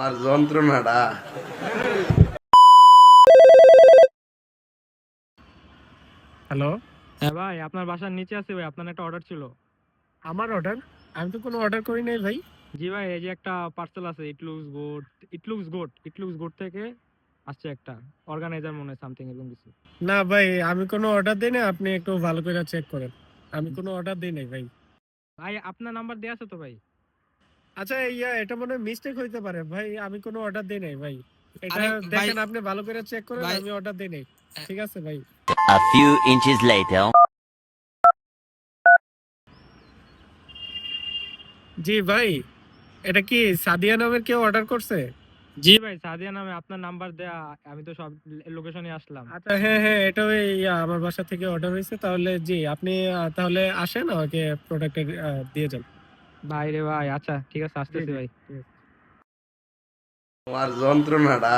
আর যন্ত্রণাটা। হ্যালো। হ্যাঁ ভাই, আপনার বাসার নিচে আছে ভাই, আপনার একটা অর্ডার ছিল। আমার অর্ডার? আমি তো কোনো অর্ডার করি নাই ভাই। জি ভাই, এই যে একটা পার্সেল আছে, ইট লুকস গুড থেকে আসছে একটা অর্গানাইজার মনে হয়, সামথিং এরকম কিছু। না ভাই, আমি কোনো অর্ডার দিই না, আপনি একটু ভালো করে চেক করেন। আমি কোনো অর্ডার দিই নাই ভাই। ভাই আপনার নাম্বার দেয়া আছে তো ভাই? আচ্ছা, এটা মনে হয় মিস্টেক হইতে পারে ভাই, আমি কোনো অর্ডার দিই নাই ভাই। এটা আরে ভাই, দেখেন, আপনি ভালো করে চেক করেন, ভাই আমি অর্ডার দিই নাই। ঠিক আছে ভাই। A few inches later. জি ভাই, এটা কি সাদিয়া নামের কেউ অর্ডার করছে? জি ভাই, সাদিয়া নামে, আপনার নাম্বার দেয়া। আমি তো সব লোকেশনে আসলাম। আচ্ছা, হ্যাঁ হ্যাঁ, এটা ওই আমার বাসা থেকে অর্ডার হয়েছে। তাহলে জি, আপনি তাহলে আসেন, আমাকে প্রোডাক্ট দিয়ে যান। ভাই রে ভাই, আচ্ছা ঠিক আছে, জি আসতেছি জি ভাই। ঠিক আছে। আর যন্ত্রণাটা।